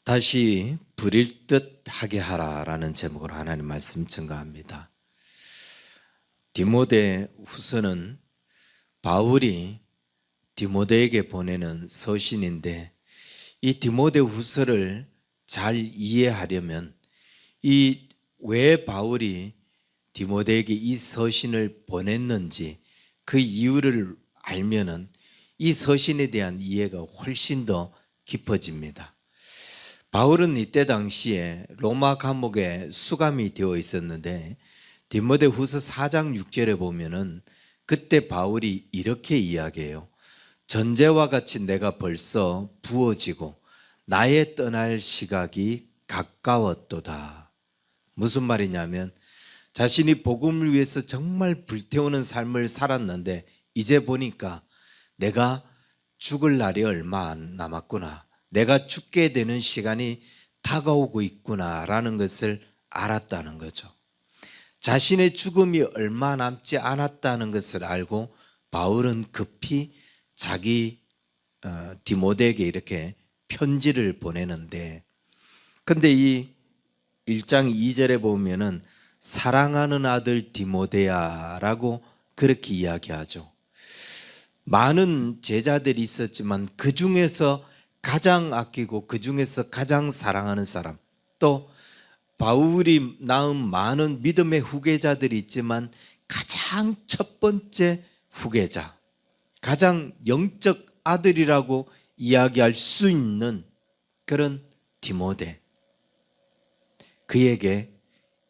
다시 부릴 듯 하게 하라라는 제목으로 하나님 말씀 증거합니다. 디모데 후서는 바울이 디모데에게 보내는 서신인데, 이 디모데 후서를 잘 이해하려면 이 왜 바울이 디모데에게 이 서신을 보냈는지 그 이유를 알면은 이 서신에 대한 이해가 훨씬 더 깊어집니다. 바울은 이때 당시에 로마 감옥에 수감이 되어 있었는데, 디모데 후서 4장 6절에 보면은 그때 바울이 이렇게 이야기해요. 전제와 같이 내가 벌써 부어지고 나의 떠날 시각이 가까웠도다. 무슨 말이냐면 자신이 복음을 위해서 정말 불태우는 삶을 살았는데 이제 보니까 내가 죽을 날이 얼마 안 남았구나, 내가 죽게 되는 시간이 다가오고 있구나라는 것을 알았다는 거죠. 자신의 죽음이 얼마 남지 않았다는 것을 알고 바울은 급히 자기 디모데에게 이렇게 편지를 보내는데, 근데 이 1장 2절에 보면은 사랑하는 아들 디모데야라고 그렇게 이야기하죠. 많은 제자들이 있었지만 그 중에서 가장 아끼고 그 중에서 가장 사랑하는 사람, 또 바울이 낳은 많은 믿음의 후계자들이 있지만 가장 첫 번째 후계자, 가장 영적 아들이라고 이야기할 수 있는 그런 디모데, 그에게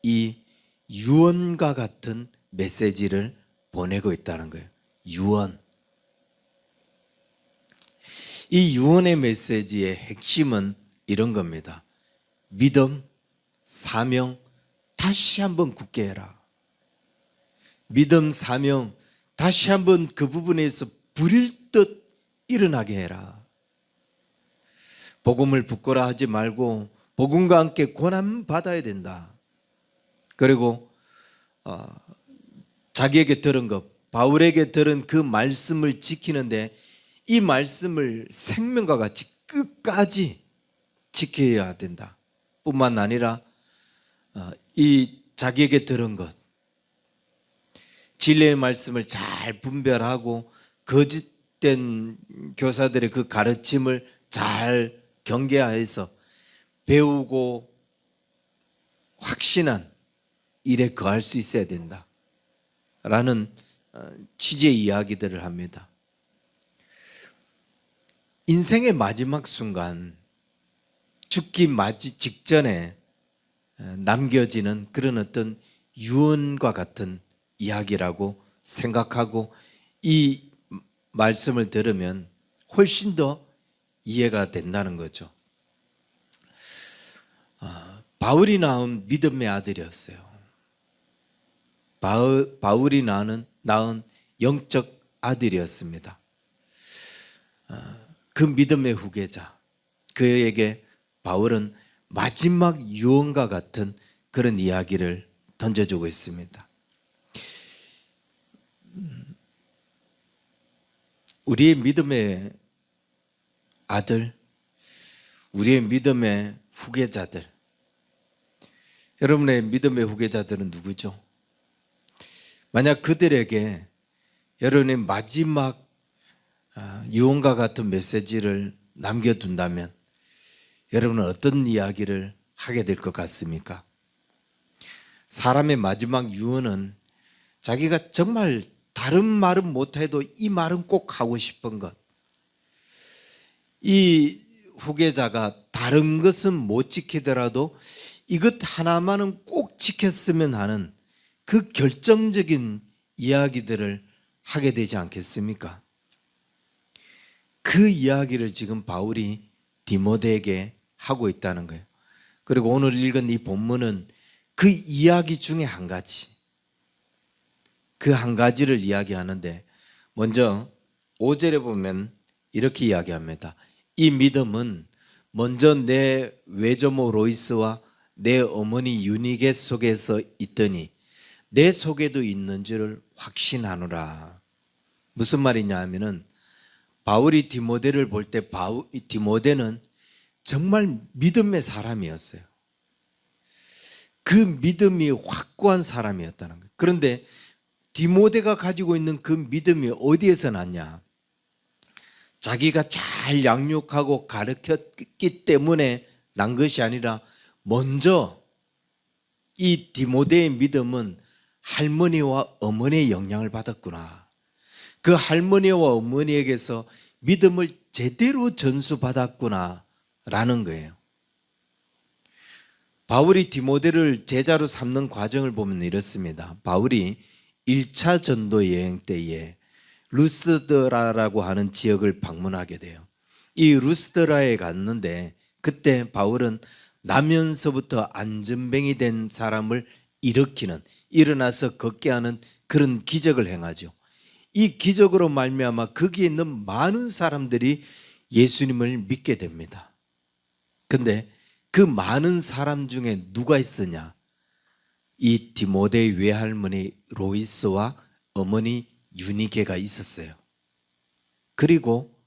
이 유언과 같은 메시지를 보내고 있다는 거예요. 유언. 이 유언의 메시지의 핵심은 이런 겁니다. 믿음, 사명, 다시 한번 굳게 해라. 믿음, 사명, 다시 한번 그 부분에서 부릴 듯 일어나게 해라. 복음을 부끄러워 하지 말고 복음과 함께 고난 받아야 된다. 그리고 자기에게 들은 것, 바울에게 들은 그 말씀을 지키는데 이 말씀을 생명과 같이 끝까지 지켜야 된다. 뿐만 아니라 이 자기에게 들은 것, 진리의 말씀을 잘 분별하고 거짓된 교사들의 그 가르침을 잘 경계하여서 배우고 확신한 일에 거할 수 있어야 된다 라는 취지의 이야기들을 합니다. 인생의 마지막 순간, 죽기 직전에 남겨지는 그런 어떤 유언과 같은 이야기라고 생각하고 이 말씀을 들으면 훨씬 더 이해가 된다는 거죠. 바울이 낳은 믿음의 아들이었어요. 바울이 낳은 영적 아들이었습니다. 그 믿음의 후계자, 그에게 바울은 마지막 유언과 같은 그런 이야기를 던져주고 있습니다. 우리의 믿음의 아들, 우리의 믿음의 후계자들, 여러분의 믿음의 후계자들은 누구죠? 만약 그들에게 여러분의 마지막 유언과 같은 메시지를 남겨둔다면 여러분은 어떤 이야기를 하게 될 것 같습니까? 사람의 마지막 유언은 자기가 정말 다른 말은 못해도 이 말은 꼭 하고 싶은 것, 이 후계자가 다른 것은 못 지키더라도 이것 하나만은 꼭 지켰으면 하는 그 결정적인 이야기들을 하게 되지 않겠습니까? 그 이야기를 지금 바울이 디모데에게 하고 있다는 거예요. 그리고 오늘 읽은 이 본문은 그 이야기 중에 한 가지, 그 한 가지를 이야기하는데, 먼저 5절에 보면 이렇게 이야기합니다. 이 믿음은 먼저 내 외조모 로이스와 내 어머니 유니게 속에서 있더니 내 속에도 있는 줄을 확신하노라. 무슨 말이냐 하면은 바울이 디모데를 볼 때 디모데는 정말 믿음의 사람이었어요. 그 믿음이 확고한 사람이었다는 거예요. 그런데 디모데가 가지고 있는 그 믿음이 어디에서 났냐? 자기가 잘 양육하고 가르쳤기 때문에 난 것이 아니라 먼저 이 디모데의 믿음은 할머니와 어머니의 영향을 받았구나. 그 할머니와 어머니에게서 믿음을 제대로 전수받았구나 라는 거예요. 바울이 디모데를 제자로 삼는 과정을 보면 이렇습니다. 바울이 1차 전도 여행 때에 루스드라라고 하는 지역을 방문하게 돼요. 이 루스드라에 갔는데 그때 바울은 나면서부터 안전병이 된 사람을 일어나서 걷게 하는 그런 기적을 행하죠. 이 기적으로 말미암아 거기에 있는 많은 사람들이 예수님을 믿게 됩니다. 근데 그 많은 사람 중에 누가 있으냐? 이 디모데의 외할머니 로이스와 어머니 유니게가 있었어요. 그리고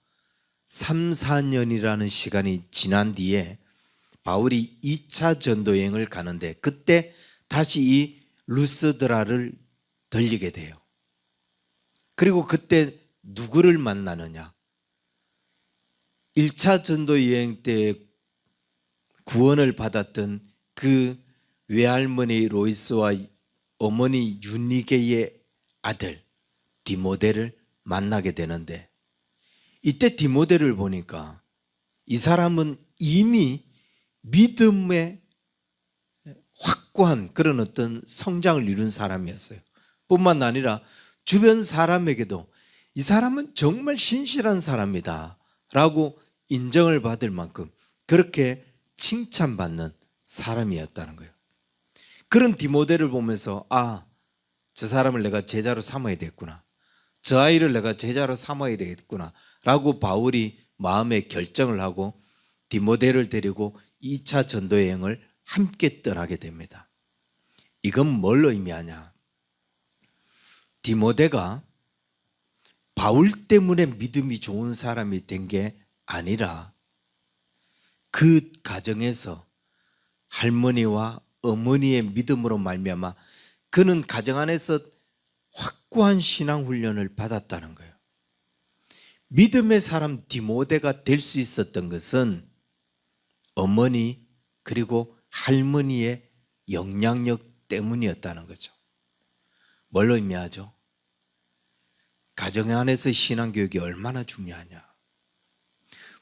3, 4년이라는 시간이 지난 뒤에 바울이 2차 전도여행을 가는데 그때 다시 이 루스드라를 들리게 돼요. 그리고 그때 누구를 만나느냐? 1차 전도여행 때 구원을 받았던 그 외할머니 로이스와 어머니 유니게의 아들 디모데를 만나게 되는데 이때 디모데를 보니까 이 사람은 이미 믿음의 확고한 그런 어떤 성장을 이룬 사람이었어요. 뿐만 아니라 주변 사람에게도 이 사람은 정말 신실한 사람이다 라고 인정을 받을 만큼 그렇게 칭찬받는 사람이었다는 거예요. 그런 디모데를 보면서 저 사람을 내가 제자로 삼아야 되겠구나. 저 아이를 내가 제자로 삼아야 되겠구나 라고 바울이 마음에 결정을 하고 디모데를 데리고 2차 전도여행을 함께 떠나게 됩니다. 이건 뭘 의미하냐? 디모데가 바울 때문에 믿음이 좋은 사람이 된 게 아니라 그 가정에서 할머니와 어머니의 믿음으로 말미암아 그는 가정 안에서 확고한 신앙 훈련을 받았다는 거예요. 믿음의 사람 디모데가 될 수 있었던 것은 어머니 그리고 할머니의 영향력 때문이었다는 거죠. 뭘 의미하죠? 가정 안에서 신앙교육이 얼마나 중요하냐.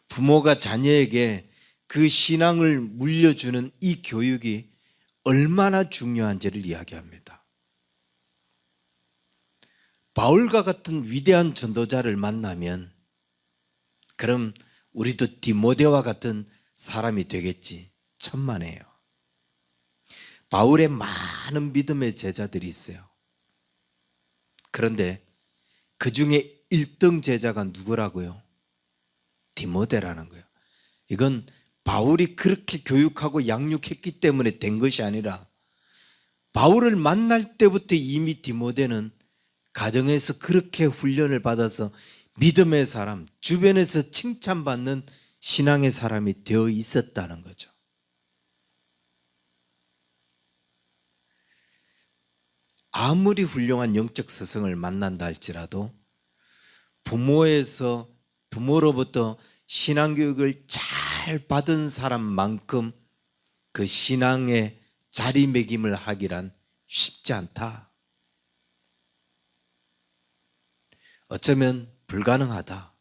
부모가 자녀에게 그 신앙을 물려주는 이 교육이 얼마나 중요한지를 이야기합니다. 바울과 같은 위대한 전도자를 만나면 그럼 우리도 디모데와 같은 사람이 되겠지. 천만에요. 바울의 많은 믿음의 제자들이 있어요. 그런데 그 중에 1등 제자가 누구라고요? 디모데라는 거예요. 이건 바울이 그렇게 교육하고 양육했기 때문에 된 것이 아니라 바울을 만날 때부터 이미 디모데는 가정에서 그렇게 훈련을 받아서 믿음의 사람, 주변에서 칭찬받는 신앙의 사람이 되어 있었다는 거죠. 아무리 훌륭한 영적 스승을 만난다 할지라도 부모로부터 신앙교육을 잘 받은 사람만큼 그 신앙의 자리매김을 하기란 쉽지 않다. 어쩌면 불가능하다.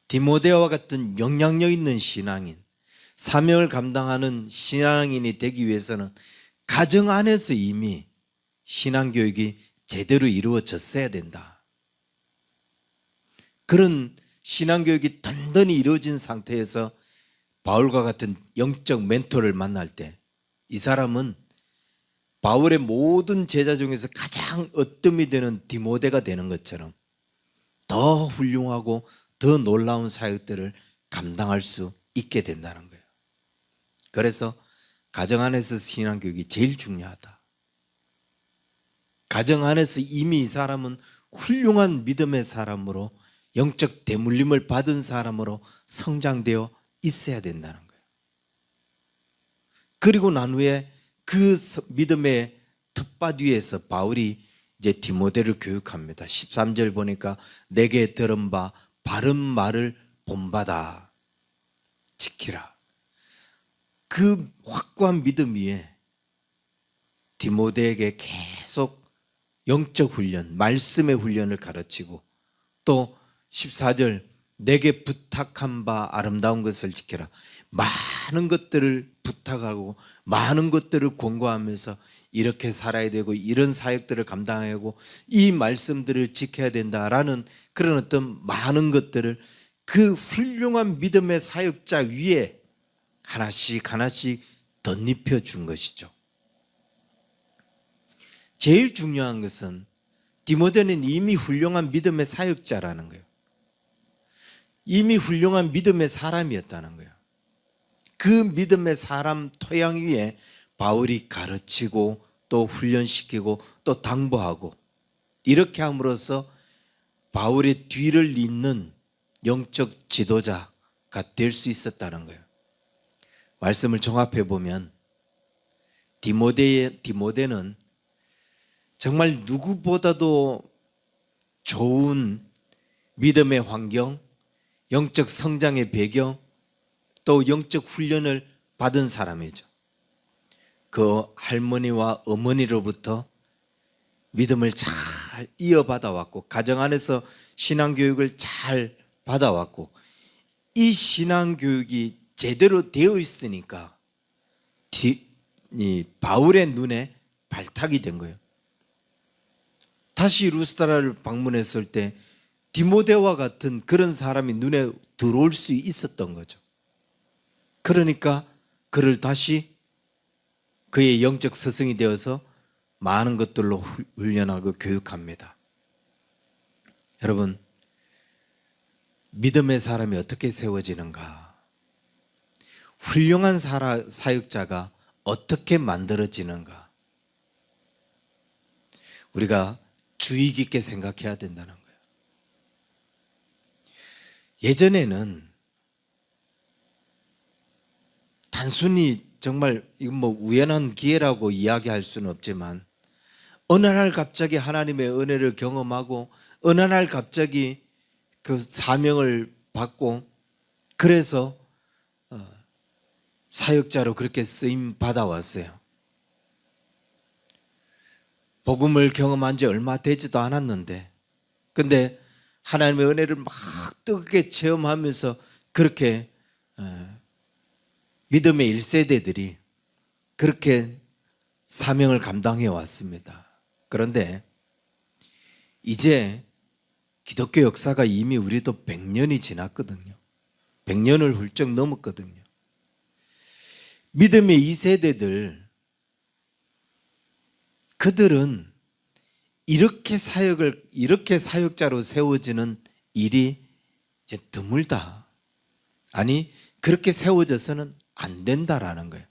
디모데와 같은 영향력 있는 신앙인, 사명을 감당하는 신앙인이 되기 위해서는 가정 안에서 이미 신앙교육이 제대로 이루어졌어야 된다. 그런 신앙교육이 단단히 이루어진 상태에서 바울과 같은 영적 멘토를 만날 때 이 사람은 바울의 모든 제자 중에서 가장 으뜸이 되는 디모데가 되는 것처럼 더 훌륭하고 더 놀라운 사역들을 감당할 수 있게 된다는 거예요. 그래서 가정 안에서 신앙교육이 제일 중요하다. 가정 안에서 이미 이 사람은 훌륭한 믿음의 사람으로 영적 대물림을 받은 사람으로 성장되어 있어야 된다는 거예요. 그리고 난 후에 그 믿음의 텃밭 위에서 바울이 이제 디모데를 교육합니다. 13절 보니까 내게 들은 바 바른 말을 본받아 지키라. 그 확고한 믿음 위에 디모데에게 계속 영적 훈련, 말씀의 훈련을 가르치고 또 14절 내게 부탁한 바 아름다운 것을 지켜라. 많은 것들을 부탁하고 많은 것들을 권고하면서 이렇게 살아야 되고 이런 사역들을 감당해야 하고 이 말씀들을 지켜야 된다라는 그런 어떤 많은 것들을 그 훌륭한 믿음의 사역자 위에 하나씩 하나씩 덧입혀 준 것이죠. 제일 중요한 것은 디모데는 이미 훌륭한 믿음의 사역자라는 거예요. 이미 훌륭한 믿음의 사람이었다는 거예요. 그 믿음의 사람 토양 위에 바울이 가르치고 또 훈련시키고 또 당부하고 이렇게 함으로써 바울의 뒤를 잇는 영적 지도자가 될 수 있었다는 거예요. 말씀을 종합해 보면 디모데는 정말 누구보다도 좋은 믿음의 환경, 영적 성장의 배경, 또 영적 훈련을 받은 사람이죠. 그 할머니와 어머니로부터 믿음을 잘 이어받아 왔고 가정 안에서 신앙교육을 잘 받아왔고 이 신앙교육이 제대로 되어 있으니까 이 바울의 눈에 발탁이 된 거예요. 다시 루스드라를 방문했을 때 디모데와 같은 그런 사람이 눈에 들어올 수 있었던 거죠. 그러니까 그를 다시 그의 영적 스승이 되어서 많은 것들로 훈련하고 교육합니다. 여러분, 믿음의 사람이 어떻게 세워지는가? 훌륭한 사역자가 어떻게 만들어지는가? 우리가 주의 깊게 생각해야 된다는 거예요. 예전에는 단순히 정말 이건 뭐 우연한 기회라고 이야기할 수는 없지만 어느 날 갑자기 하나님의 은혜를 경험하고 어느 날 갑자기 그 사명을 받고 그래서 사역자로 그렇게 쓰임 받아왔어요. 복음을 경험한 지 얼마 되지도 않았는데 근데 하나님의 은혜를 막 뜨겁게 체험하면서 그렇게 믿음의 1세대들이 그렇게 사명을 감당해 왔습니다. 그런데 이제 기독교 역사가 이미 우리도 100년이 지났거든요. 100년을 훌쩍 넘었거든요. 믿음의 2세대들 그들은 이렇게 사역자로 세워지는 일이 이제 드물다. 아니 그렇게 세워져서는 안 된다라는 거예요.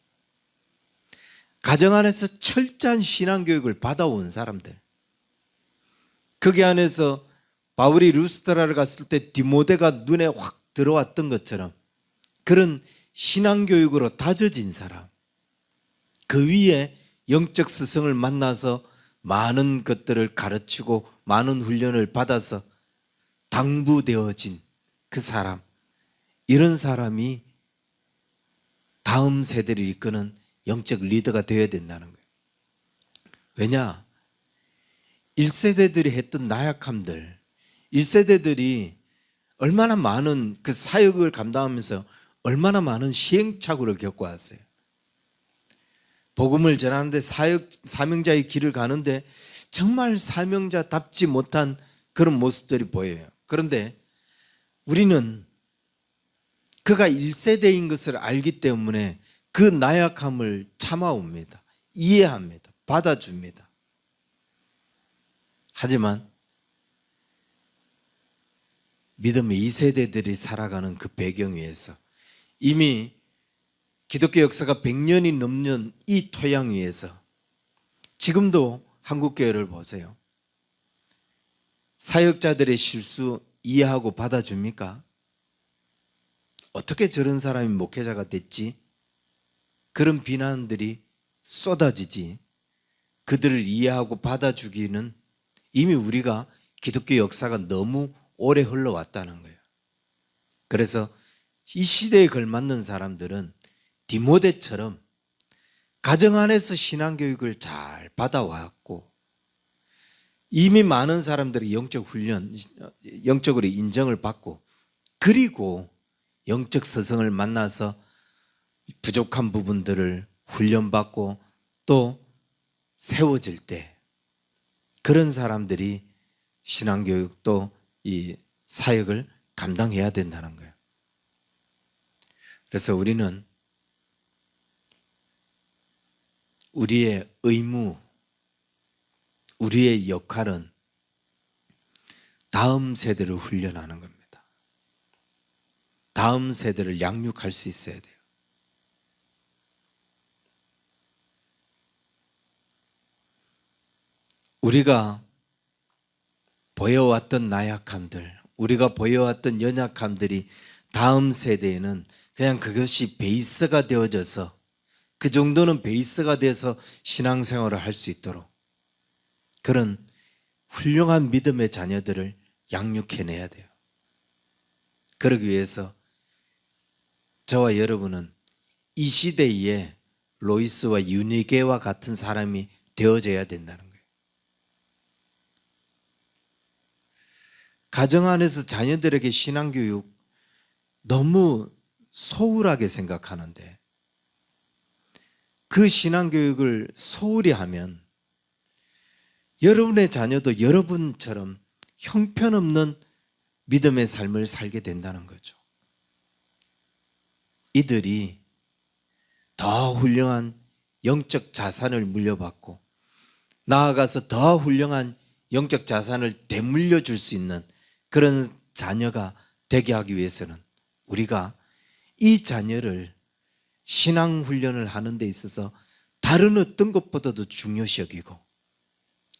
가정 안에서 철저한 신앙교육을 받아온 사람들. 거기 안에서 바울이 루스드라를 갔을 때 디모데가 눈에 확 들어왔던 것처럼 그런 신앙교육으로 다져진 사람. 그 위에 영적 스승을 만나서 많은 것들을 가르치고 많은 훈련을 받아서 당부되어진 그 사람. 이런 사람이 다음 세대를 이끄는 영적 리더가 되어야 된다는 거예요. 왜냐? 1세대들이 했던 나약함들, 1세대들이 얼마나 많은 그 사역을 감당하면서 얼마나 많은 시행착오를 겪어왔어요. 복음을 전하는데 사명자의 길을 가는데 정말 사명자답지 못한 그런 모습들이 보여요. 그런데 우리는 그가 1세대인 것을 알기 때문에 그 나약함을 참아옵니다. 이해합니다. 받아줍니다. 하지만 믿음의 2세대들이 살아가는 그 배경 위에서 이미 기독교 역사가 100년이 넘는 이 토양 위에서 지금도 한국교회를 보세요. 사역자들의 실수 이해하고 받아줍니까? 어떻게 저런 사람이 목회자가 됐지? 그런 비난들이 쏟아지지. 그들을 이해하고 받아주기는 이미 우리가 기독교 역사가 너무 오래 흘러왔다는 거예요. 그래서 이 시대에 걸맞는 사람들은 디모데처럼 가정 안에서 신앙교육을 잘 받아왔고 이미 많은 사람들이 영적 훈련, 영적으로 인정을 받고 그리고 영적 스승을 만나서 부족한 부분들을 훈련받고 또 세워질 때 그런 사람들이 신앙교육 또 이 사역을 감당해야 된다는 거예요. 그래서 우리는 우리의 의무, 우리의 역할은 다음 세대를 훈련하는 겁니다. 다음 세대를 양육할 수 있어야 돼요. 우리가 보여왔던 나약함들, 우리가 보여왔던 연약함들이 다음 세대에는 그냥 그것이 베이스가 되어져서 그 정도는 베이스가 돼서 신앙생활을 할 수 있도록 그런 훌륭한 믿음의 자녀들을 양육해내야 돼요. 그러기 위해서 저와 여러분은 이 시대에 로이스와 유니게와 같은 사람이 되어져야 된다는 거예요. 가정 안에서 자녀들에게 신앙교육 너무 소홀하게 생각하는데 그 신앙교육을 소홀히 하면 여러분의 자녀도 여러분처럼 형편없는 믿음의 삶을 살게 된다는 거죠. 이들이 더 훌륭한 영적 자산을 물려받고 나아가서 더 훌륭한 영적 자산을 되물려 줄 수 있는 그런 자녀가 되게 하기 위해서는 우리가 이 자녀를 신앙훈련을 하는 데 있어서 다른 어떤 것보다도 중요시 여기고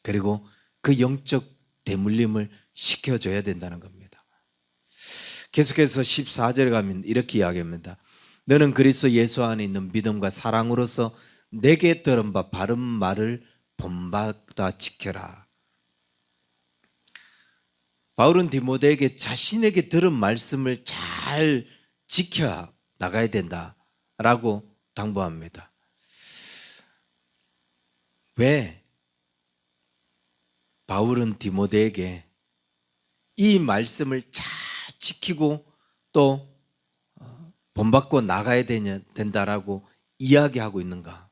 그리고 그 영적 대물림을 시켜줘야 된다는 겁니다. 계속해서 14절에 가면 이렇게 이야기합니다. 너는 그리스도 예수 안에 있는 믿음과 사랑으로서 내게 들은 바 바른 말을 본받아 지켜라. 바울은 디모데에게 자신에게 들은 말씀을 잘 지켜 나가야 된다라고 당부합니다. 왜 바울은 디모데에게 이 말씀을 잘 지키고 또 본받고 나가야 된다라고 이야기하고 있는가?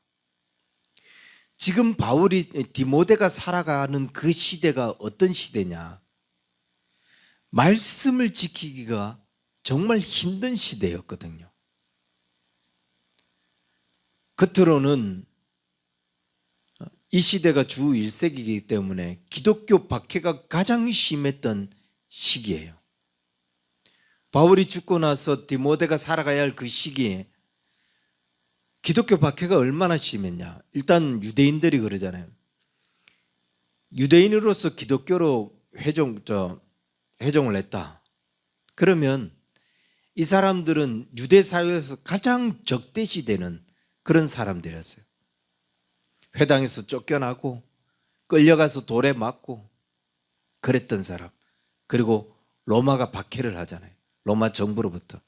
지금 바울이 디모데가 살아가는 그 시대가 어떤 시대냐? 말씀을 지키기가 정말 힘든 시대였거든요. 겉으로는 이 시대가 주 1세기이기 때문에 기독교 박해가 가장 심했던 시기예요. 바울이 죽고 나서 디모데가 살아가야 할 그 시기에 기독교 박해가 얼마나 심했냐. 일단 유대인들이 그러잖아요. 유대인으로서 기독교로 회종을 했다. 그러면 이 사람들은 유대 사회에서 가장 적대시되는 그런 사람들이었어요. 회당에서 쫓겨나고 끌려가서 돌에 맞고 그랬던 사람. 그리고 로마가 박해를 하잖아요. 로마 정부로부터.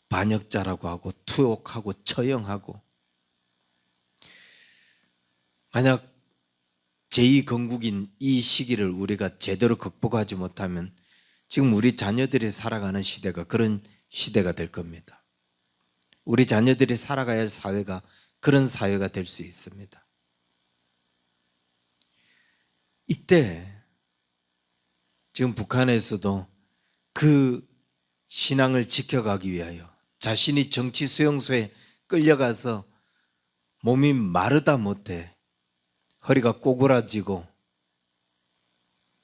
반역자라고 하고 투옥하고 처형하고 만약 제2건국인 이 시기를 우리가 제대로 극복하지 못하면 지금 우리 자녀들이 살아가는 시대가 그런 시대가 될 겁니다. 우리 자녀들이 살아가야 할 사회가 그런 사회가 될 수 있습니다. 이때 지금 북한에서도 그 신앙을 지켜가기 위하여 자신이 정치 수용소에 끌려가서 몸이 마르다 못해 허리가 꼬꾸라지고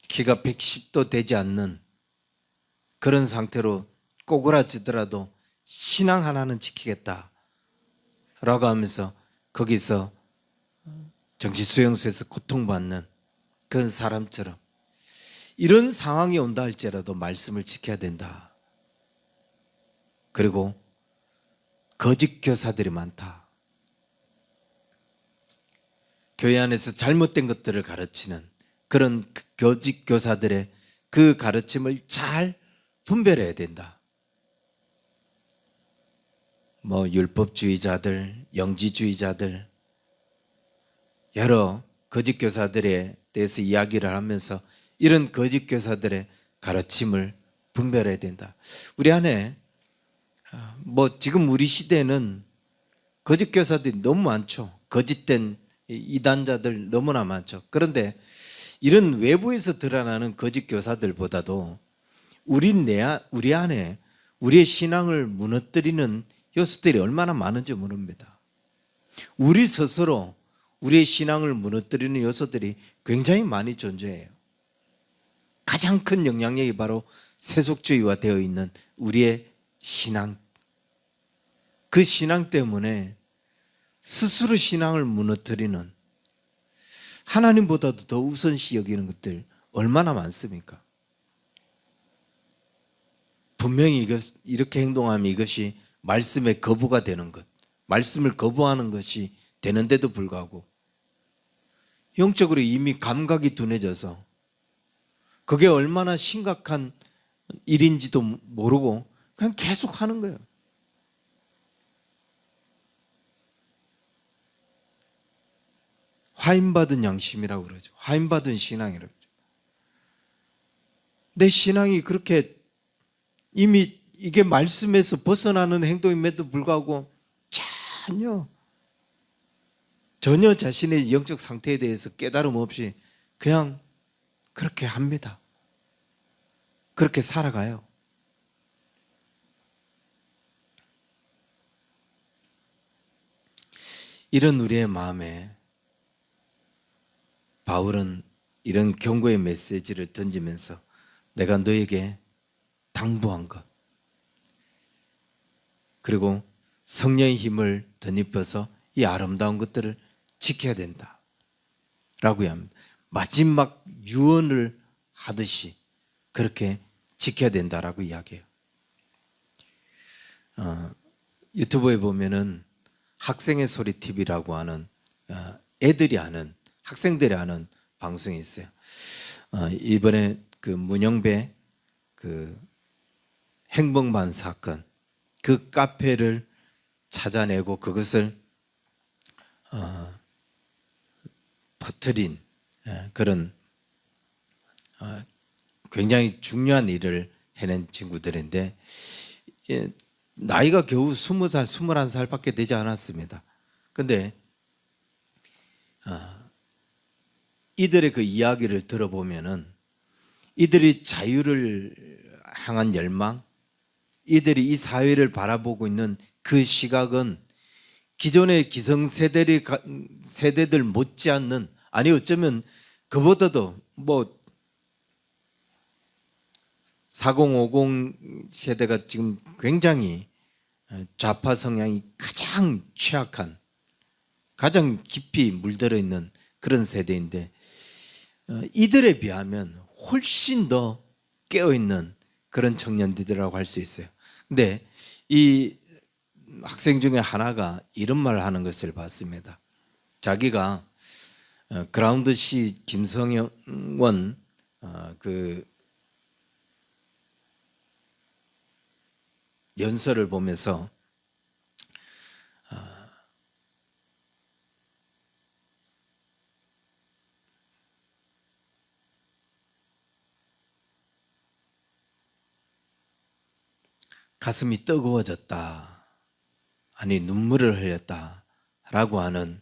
키가 110도 되지 않는 그런 상태로 꼬꾸라지더라도 신앙 하나는 지키겠다 라고 하면서 거기서 정치 수용소에서 고통받는 그 사람처럼 이런 상황이 온다 할지라도 말씀을 지켜야 된다. 그리고 거짓 교사들이 많다. 교회 안에서 잘못된 것들을 가르치는 그런 거짓 교사들의 그 가르침을 잘 분별해야 된다. 뭐 율법주의자들, 영지주의자들, 여러 거짓 교사들에 대해서 이야기를 하면서 이런 거짓 교사들의 가르침을 분별해야 된다. 우리 안에 뭐 지금 우리 시대는 거짓 교사들이 너무 많죠. 거짓된 이단자들 너무나 많죠. 그런데 이런 외부에서 드러나는 거짓 교사들보다도 우리 안에 우리의 신앙을 무너뜨리는 요소들이 얼마나 많은지 모릅니다. 우리 스스로 우리의 신앙을 무너뜨리는 요소들이 굉장히 많이 존재해요. 가장 큰 영향력이 바로 세속주의화 되어 있는 우리의 신앙. 그 신앙 때문에 스스로 신앙을 무너뜨리는, 하나님보다도 더 우선시 여기는 것들 얼마나 많습니까? 분명히 이렇게 행동하면 이것이 말씀의 거부가 되는 것, 말씀을 거부하는 것이 되는데도 불구하고 영적으로 이미 감각이 둔해져서 그게 얼마나 심각한 일인지도 모르고 그냥 계속 하는 거예요. 화인받은 양심이라고 그러죠. 화인받은 신앙이라고 그러죠. 내 신앙이 그렇게 이미 이게 말씀에서 벗어나는 행동임에도 불구하고 전혀 자신의 영적 상태에 대해서 깨달음 없이 그냥 그렇게 합니다. 그렇게 살아가요. 이런 우리의 마음에 바울은 이런 경고의 메시지를 던지면서 내가 너에게 당부한 것, 그리고 성령의 힘을 덧입혀서 이 아름다운 것들을 지켜야 된다 라고 합니다. 마지막 유언을 하듯이 그렇게 지켜야 된다라고 이야기해요. 유튜브에 보면은 학생의 소리 TV라고 하는 애들이 하는, 학생들이 하는 방송이 있어요. 이번에 그 문영배 그 행복만 사건, 그 카페를 찾아내고 그것을 퍼뜨린 그런 굉장히 중요한 일을 해낸 친구들인데 나이가 겨우 20살, 21살밖에 되지 않았습니다. 근데 이들의 그 이야기를 들어보면은 이들이 자유를 향한 열망, 이들이 이 사회를 바라보고 있는 그 시각은 기존의 세대들 못지않는, 아니 어쩌면 그보다도 뭐 4050 세대가 지금 굉장히 좌파 성향이 가장 취약한, 가장 깊이 물들어 있는 그런 세대인데 이들에 비하면 훨씬 더 깨어있는 그런 청년들이라고 할 수 있어요. 근데 이 학생 중에 하나가 이런 말을 하는 것을 봤습니다. 자기가 그라운드 C 김성원 그 연설을 보면서 가슴이 뜨거워졌다, 아니 눈물을 흘렸다라고 하는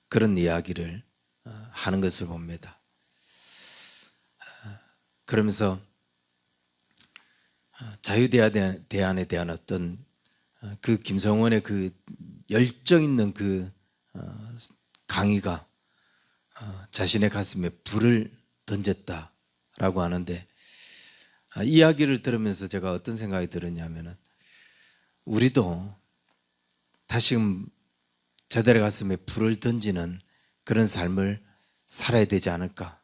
그런 이야기를 하는 것을 봅니다. 그러면서 자유대안에 대한 어떤 그 김성원의 그 열정 있는 그 강의가 자신의 가슴에 불을 던졌다라고 하는데, 이야기를 들으면서 제가 어떤 생각이 들었냐면은 우리도 다시금 저들의 가슴에 불을 던지는 그런 삶을 살아야 되지 않을까.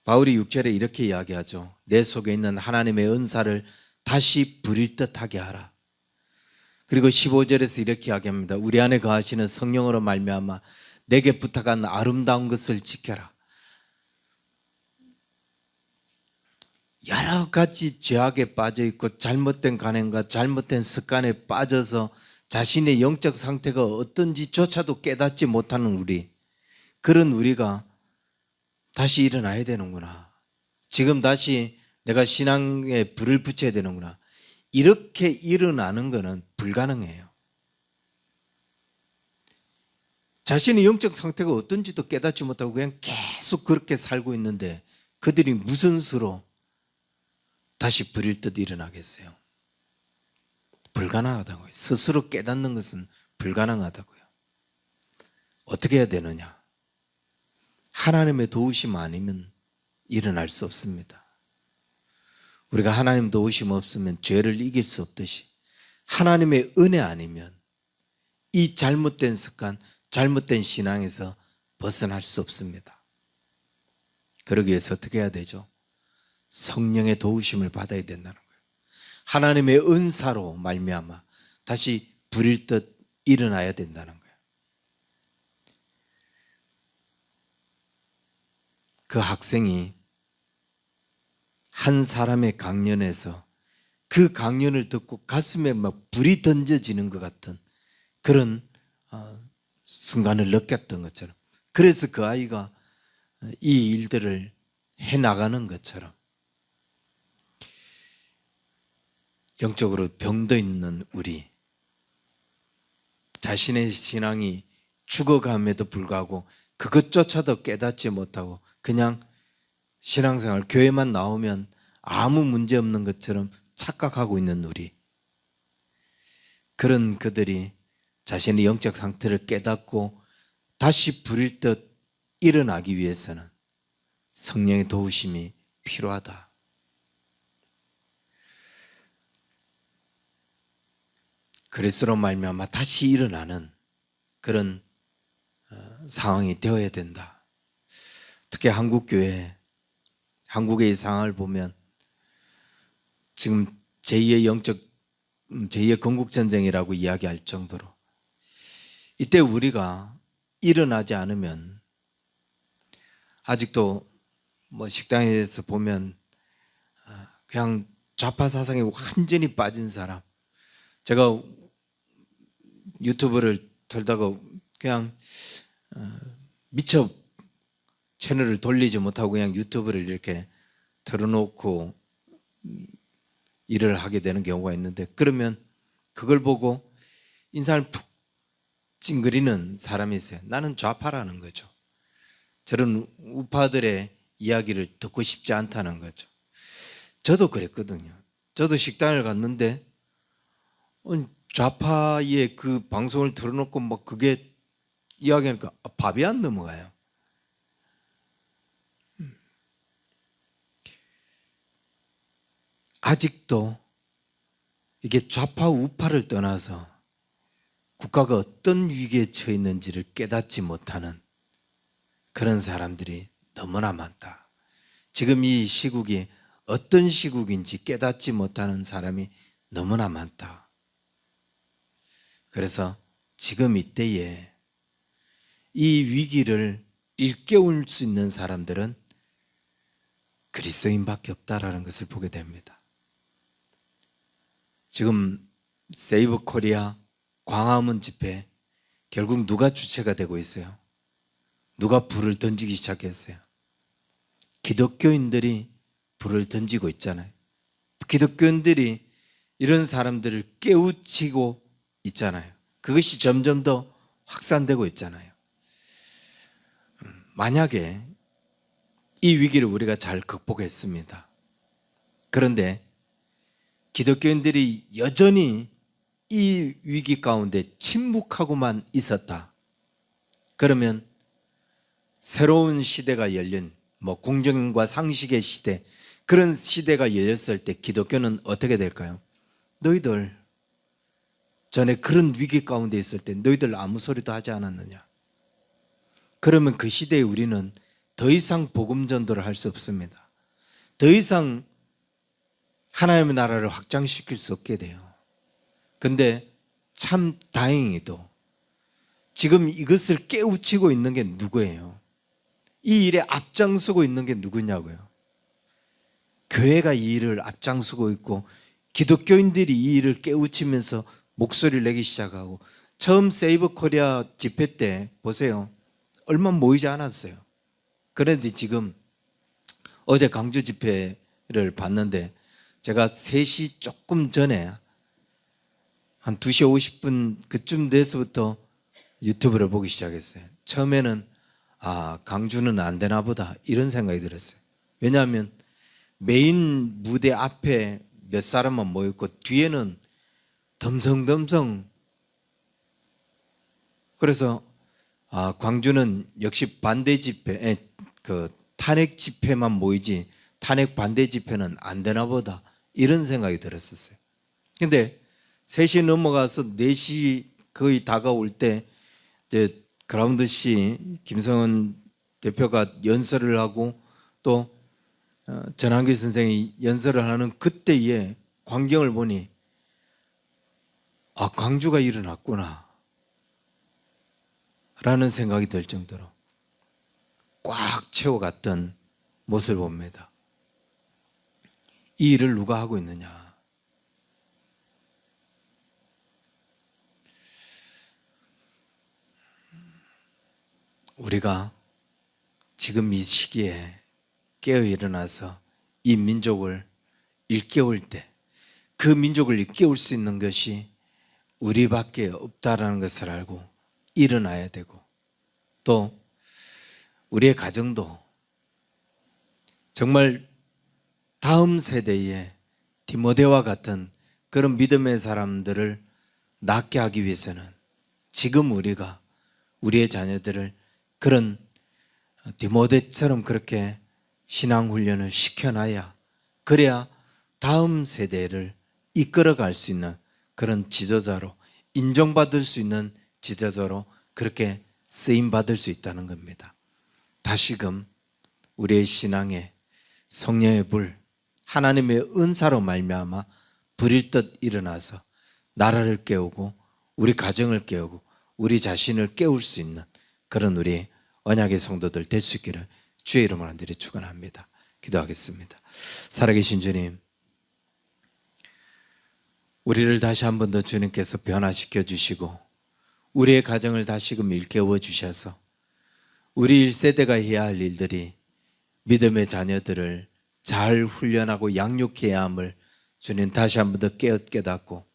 바울이 6절에 이렇게 이야기하죠. 내 속에 있는 하나님의 은사를 다시 부릴 듯하게 하라. 그리고 15절에서 이렇게 이야기합니다. 우리 안에 거하시는 성령으로 말미암아 내게 부탁한 아름다운 것을 지켜라. 여러 가지 죄악에 빠져 있고 잘못된 관행과 잘못된 습관에 빠져서 자신의 영적 상태가 어떤지조차도 깨닫지 못하는 그런 우리가 다시 일어나야 되는구나. 지금 다시 내가 신앙에 불을 붙여야 되는구나. 이렇게 일어나는 것은 불가능해요. 자신의 영적 상태가 어떤지도 깨닫지 못하고 그냥 계속 그렇게 살고 있는데 그들이 무슨 수로 다시 부릴 듯 일어나겠어요? 불가능하다고요. 스스로 깨닫는 것은 불가능하다고요. 어떻게 해야 되느냐? 하나님의 도우심 아니면 일어날 수 없습니다. 우리가 하나님 도우심 없으면 죄를 이길 수 없듯이 하나님의 은혜 아니면 이 잘못된 습관, 잘못된 신앙에서 벗어날 수 없습니다. 그러기 위해서 어떻게 해야 되죠? 성령의 도우심을 받아야 된다는 거예요. 하나님의 은사로 말미암아 다시 부릴 듯 일어나야 된다는 거예요. 그 학생이 한 사람의 강연에서 그 강연을 듣고 가슴에 막 불이 던져지는 것 같은 그런 순간을 느꼈던 것처럼, 그래서 그 아이가 이 일들을 해나가는 것처럼 영적으로 병도 있는 우리, 자신의 신앙이 죽어감에도 불구하고 그것조차도 깨닫지 못하고 그냥 신앙생활 교회만 나오면 아무 문제 없는 것처럼 착각하고 있는 그런 그들이 자신의 영적 상태를 깨닫고 다시 부릴 듯 일어나기 위해서는 성령의 도우심이 필요하다. 그리스도로 말미암아 다시 일어나는 그런 상황이 되어야 된다. 특히 한국교회, 한국의 이 상황을 보면 지금 제2의 건국전쟁이라고 이야기할 정도로 이때 우리가 일어나지 않으면 아직도 뭐 식당에서 보면 그냥 좌파 사상에 완전히 빠진 사람, 제가 유튜브를 틀다가 그냥 미처 채널을 돌리지 못하고 그냥 유튜브를 이렇게 틀어놓고 일을 하게 되는 경우가 있는데, 그러면 그걸 보고 인상을 푹 찡그리는 사람이 있어요. 나는 좌파라는 거죠. 저런 우파들의 이야기를 듣고 싶지 않다는 거죠. 저도 그랬거든요. 저도 식당을 갔는데 좌파의 그 방송을 틀어놓고 막 그게 이야기하니까 밥이 안 넘어가요. 아직도 이게 좌파 우파를 떠나서 국가가 어떤 위기에 처해 있는지를 깨닫지 못하는 그런 사람들이 너무나 많다. 지금 이 시국이 어떤 시국인지 깨닫지 못하는 사람이 너무나 많다. 그래서 지금 이때에 이 위기를 일깨울 수 있는 사람들은 그리스도인밖에 없다라는 것을 보게 됩니다. 지금 세이브 코리아 광화문 집회, 결국 누가 주체가 되고 있어요? 누가 불을 던지기 시작했어요? 기독교인들이 불을 던지고 있잖아요. 기독교인들이 이런 사람들을 깨우치고 있잖아요. 그것이 점점 더 확산되고 있잖아요. 만약에 이 위기를 우리가 잘 극복했습니다. 그런데 기독교인들이 여전히 이 위기 가운데 침묵하고만 있었다. 그러면 새로운 시대가 열린 공정과 상식의 시대, 그런 시대가 열렸을 때 기독교는 어떻게 될까요? 너희들 전에 그런 위기 가운데 있을 때 너희들 아무 소리도 하지 않았느냐? 그러면 그 시대에 우리는 더 이상 복음 전도를 할 수 없습니다. 더 이상 하나님의 나라를 확장시킬 수 없게 돼요. 근데 참 다행히도 지금 이것을 깨우치고 있는 게 누구예요? 이 일에 앞장서고 있는 게 누구냐고요? 교회가 이 일을 앞장서고 있고 기독교인들이 이 일을 깨우치면서 목소리를 내기 시작하고, 처음 세이브 코리아 집회 때 보세요. 얼마 모이지 않았어요. 그런데 지금 어제 강주 집회를 봤는데 제가 3시 조금 전에 한 2시 50분 그쯤 돼서부터 유튜브를 보기 시작했어요. 처음에는 강주는 안 되나 보다 이런 생각이 들었어요. 왜냐하면 메인 무대 앞에 몇 사람만 모였고 뒤에는 덤성덤성. 그래서 광주는 역시 반대 집회, 탄핵 집회만 모이지 탄핵 반대 집회는 안 되나 보다 이런 생각이 들었었어요. 근데 3시 넘어가서 4시 거의 다가올 때 이제 그라운드 씨 김성은 대표가 연설을 하고 또 전한길 선생이 연설을 하는 그때의 광경을 보니 광주가 일어났구나 라는 생각이 들 정도로 꽉 채워갔던 모습을 봅니다. 이 일을 누가 하고 있느냐? 우리가 지금 이 시기에 깨어 일어나서 이 민족을 일깨울 때, 그 민족을 일깨울 수 있는 것이 우리밖에 없다라는 것을 알고 일어나야 되고, 또 우리의 가정도 정말 다음 세대의 디모데와 같은 그런 믿음의 사람들을 낳게 하기 위해서는 지금 우리가 우리의 자녀들을 그런 디모데처럼 그렇게 신앙훈련을 시켜놔야, 그래야 다음 세대를 이끌어갈 수 있는 그런 지도자로, 인정받을 수 있는 지도자로 그렇게 쓰임받을 수 있다는 겁니다. 다시금 우리의 신앙에 성령의 불, 하나님의 은사로 말미암아 불일 듯 일어나서 나라를 깨우고 우리 가정을 깨우고 우리 자신을 깨울 수 있는 그런 우리 언약의 성도들 될 수 있기를 주의 이름으로 간절히 축원합니다. 기도하겠습니다. 살아계신 주님, 우리를 다시 한 번 더 주님께서 변화시켜 주시고 우리의 가정을 다시금 일깨워 주셔서 우리 1세대가 해야 할 일들이 믿음의 자녀들을 잘 훈련하고 양육해야 함을 주님 다시 한 번 더 깨닫고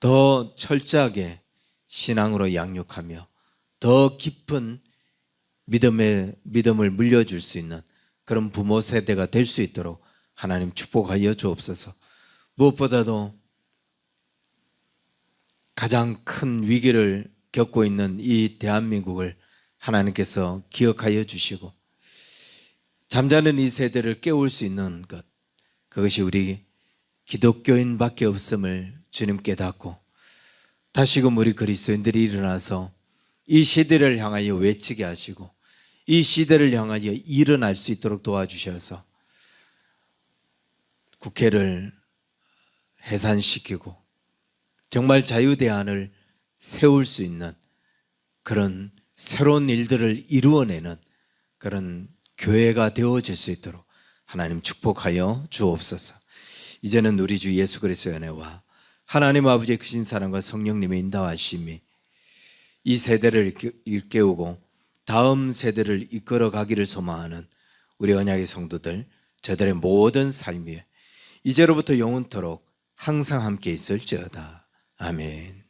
더 철저하게 신앙으로 양육하며 더 깊은 믿음을 물려줄 수 있는 그런 부모 세대가 될 수 있도록 하나님 축복하여 주옵소서. 무엇보다도 가장 큰 위기를 겪고 있는 이 대한민국을 하나님께서 기억하여 주시고 잠자는 이 세대를 깨울 수 있는 것, 그것이 우리 기독교인밖에 없음을 주님 깨닫고 다시금 우리 그리스도인들이 일어나서 이 시대를 향하여 외치게 하시고 이 시대를 향하여 일어날 수 있도록 도와주셔서 국회를 해산시키고 정말 자유대안을 세울 수 있는 그런 새로운 일들을 이루어내는 그런 교회가 되어질 수 있도록 하나님 축복하여 주옵소서. 이제는 우리 주 예수 그리스도의 은혜와 하나님 아버지의 크신 사랑과 성령님의 인도하심이 이 세대를 일깨우고 다음 세대를 이끌어 가기를 소망하는 우리 언약의 성도들, 저들의 모든 삶 위에 이제로부터 영원토록 항상 함께 있을지어다. 아멘.